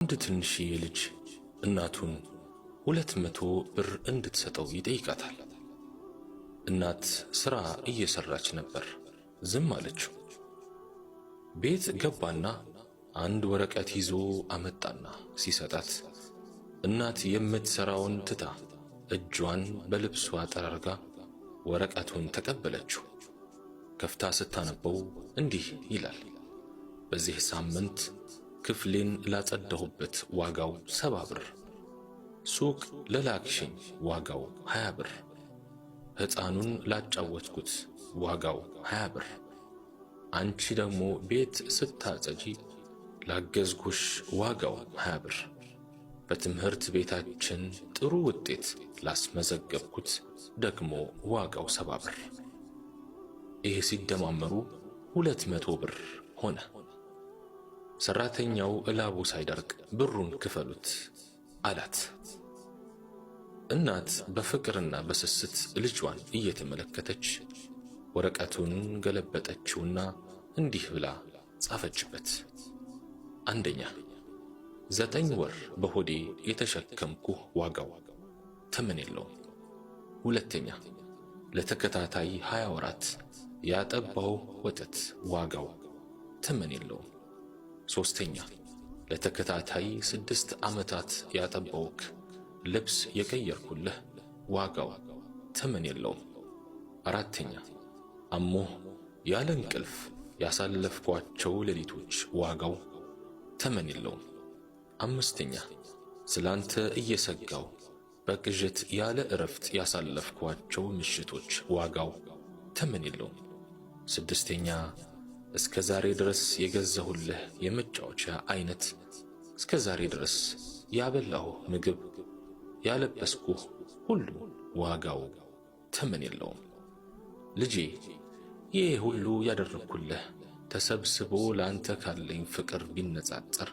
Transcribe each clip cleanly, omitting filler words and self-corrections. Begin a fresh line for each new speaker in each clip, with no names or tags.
አንድ ትንሽዬ ልጅ እናቱን 200 ብር እንድትሰጠው ይጠይቃታል። እናት ሥራ እየሰራች ነበር። ዝም አለችው። ቤት ገባና አንድ ወረቀት ይዞ አመጣና ሲሰጣት እናት የምትሰራውን ትታ እጇን በልብሷ ጠራርጋ ወረቀቱን ተቀበለችው። ከፍታ ስታነበው እንዲህ ይላል። በዚህ ሳምንት ክፍሌን ላጸዳሁበት ዋጋው 70 ብር፣ ሱቅ ለላክሽኝ ዋጋው 20 ብር፣ ሕፃኑን ላጫወትኩት ዋጋው 20 ብር፣ አንቺ ደግሞ ቤት ስታጸጂ ላገዝኩሽ ዋጋው 20 ብር፣ በትምህርት ቤታችን ጥሩ ውጤት ላስመዘገብኩት ደግሞ ዋጋው 70 ብር። ይህ ሲደማመሩ 200 ብር ሆነ። ሰራተኛው እላቡ ሳይደርቅ ብሩን ክፈሉት አላት። እናት በፍቅርና በስስት ልጇን እየተመለከተች ወረቀቱን ገለበጠችውና እንዲህ ብላ ጻፈችበት። አንደኛ፣ 9 ወር በሆዴ የተሸከምኩህ ዋጋው ተመን የለውም። ሁለተኛ፣ ለተከታታይ 20 ወራት ያጠባው ወተት ዋጋው ተመን የለውም። ሶስተኛ፣ ለተከታታይ 6 ዓመታት ያጠባውክ ልብስ የቀየርኩልህ ዋጋው ተመን የለውም። አራተኛ፣ አሞህ ያለ እንቅልፍ ያሳለፍኳቸው ሌሊቶች ዋጋው ተመን የለውም። አምስተኛ፣ ስላንተ እየሰጋው በቅዠት ያለ እረፍት ያሳለፍኳቸው ምሽቶች ዋጋው ተመን የለውም። ስድስተኛ፣ እስከ ዛሬ ድረስ የገዛሁልህ የመጫወቻ አይነት፣ እስከ ዛሬ ድረስ ያበላሁ ምግብ፣ ያለበስኩህ ሁሉ ዋጋው ተመን የለውም። ልጄ፣ ይህ ሁሉ ያደረግኩልህ ተሰብስቦ ላንተ ካለኝ ፍቅር ቢነጻጸር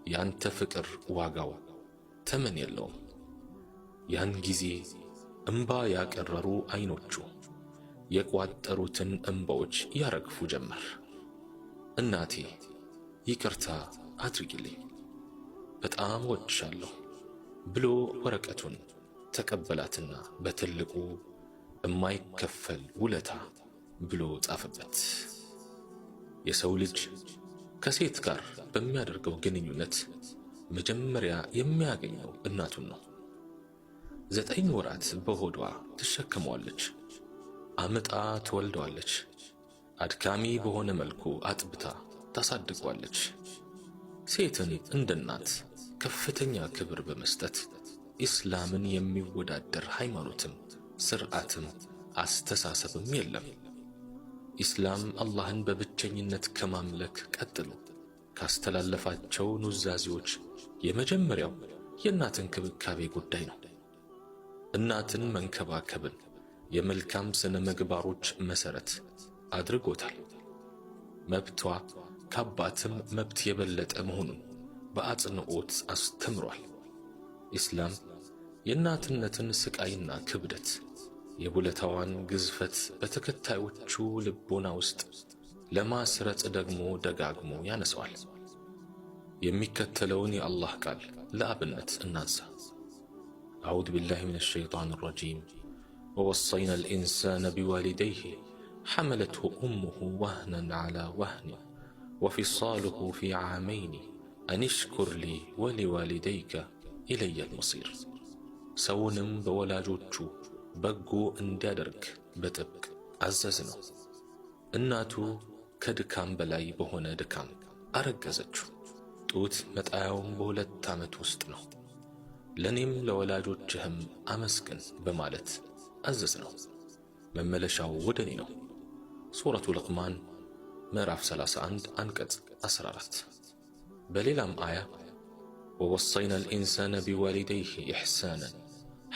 ያንተ ፍቅር ዋጋው ተመን የለውም። ያን ጊዜ እምባ ያቀረሩ አይኖቹ የቋጠሩትን እምባዎች ያረግፉ ጀመር። እናቴ ይቅርታ አድርጊልኝ፣ በጣም ወድሻለሁ ብሎ ወረቀቱን ተቀበላትና በትልቁ የማይከፈል ውለታ ብሎ ጻፈበት። የሰው ልጅ ከሴት ጋር በሚያደርገው ግንኙነት መጀመሪያ የሚያገኘው እናቱን ነው። 9 ወራት በሆዷ ትሸከመዋለች፣ አምጣ ትወልደዋለች፣ አድካሚ በሆነ መልኩ አጥብታ ታሳድገዋለች። ሴትን እንደ እናት ከፍተኛ ክብር በመስጠት ኢስላምን የሚወዳደር ሃይማኖትም ስርዓትም አስተሳሰብም የለም። ኢስላም አላህን በብቸኝነት ከማምለክ ቀጥሎ ካስተላለፋቸው ኑዛዜዎች የመጀመሪያው የእናት እንክብካቤ ጉዳይ ነው። እናትን መንከባከብን የመልካም ስነ ምግባሮች መሰረት አድርጎታል። መብቷ ከአባትም መብት የበለጠ መሆኑን በአጽንዖት አስተምሯል። ኢስላም የእናትነትን ስቃይና ክብደት፣ የውለታዋን ግዝፈት በተከታዮቹ ልቦና ውስጥ ለማስረጽ ደግሞ ደጋግሞ ያነሰዋል። የሚከተለውን የአላህ ቃል ለአብነት እናንሳ። አዑዙ ቢላሂ ሚነ ሸይጣን ረጂም ወወሰይና አልኢንሳነ ቢዋሊደይህ ሐመለትሁ ኡሙሁ ወህነን ዐላ ወህን ወፊሳሉሁ ፊ ዓመይን አኒሽኩር ሊ ወሊዋሊደይከ ኢለየል መሲር። ሰውንም በወላጆቹ በጎ እንዲያደርግ በጥብቅ አዘዝ ነው። እናቱ ከድካም በላይ በሆነ ድካም አረገዘችው። ጡት መጣያውም በ2 ዓመት ውስጥ ነው። ለኔም ለወላጆችህም አመስግን በማለት አዘዝ ነው። መመለሻው ወደ እኔ ነው። ሱረቱ ልቅማን ምዕራፍ 31 አንቀጽ 14። በሌላም አያ ወወሰይና አልኢንሳነ ቢዋሊደይህ ኢሕሳናን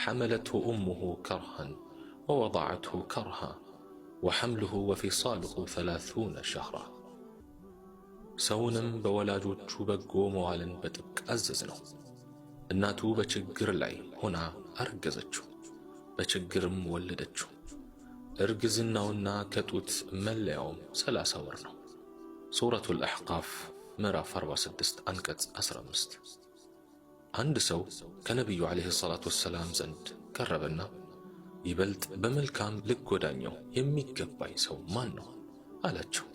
ሐመለትሁ ኡሙሁ ከርሃን ወወضዐትሁ ከርሃ ወሐምሉሁ ወፊሳሉሁ 30 ሸህራ። ሰውንም በወላጆቹ በጎ መዋልን በጥብቅ አዘዝ ነው። እናቱ በችግር ላይ ሆና አረገዘችው፣ በችግርም ወለደችው። እርግዝናውና ከጡት መለያውም 30 ወር ነው። ሱረቱል አሕቃፍ ምዕራፍ 46 አንቀጽ 15። አንድ ሰው ከነቢዩ ዓለይሂ ሰላቱ ወሰላም ዘንድ ቀረበና ይበልጥ በመልካም ልጎዳኘው የሚገባኝ ሰው ማን ነው አላቸው።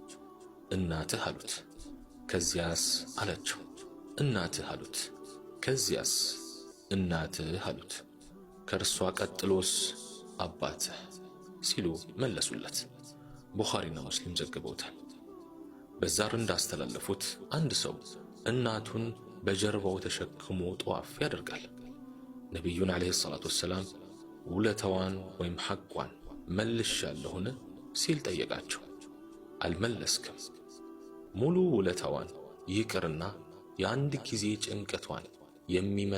እናትህ አሉት። ከዚያስ አላቸው። እናትህ አሉት። ከዚያስ እናትህ አሉት። ከእርሷ ቀጥሎስ አባትህ ሲሉ መለሱለት። ቡኻሪና ሙስሊም ዘግበውታል። በዛር እንዳስተላለፉት አንድ ሰው እናቱን በጀርባው ተሸክሞ ጧፍ ያደርጋል። ነቢዩን ዓለይሂ ሰላቱ ወሰላም ውለታዋን ወይም ሐቋን መልሻለሁን ሲል ጠየቃቸው። አልመለስክም። ሙሉ ውለታዋን ይቅርና የአንድ ጊዜ ጭንቀቷን የሚመ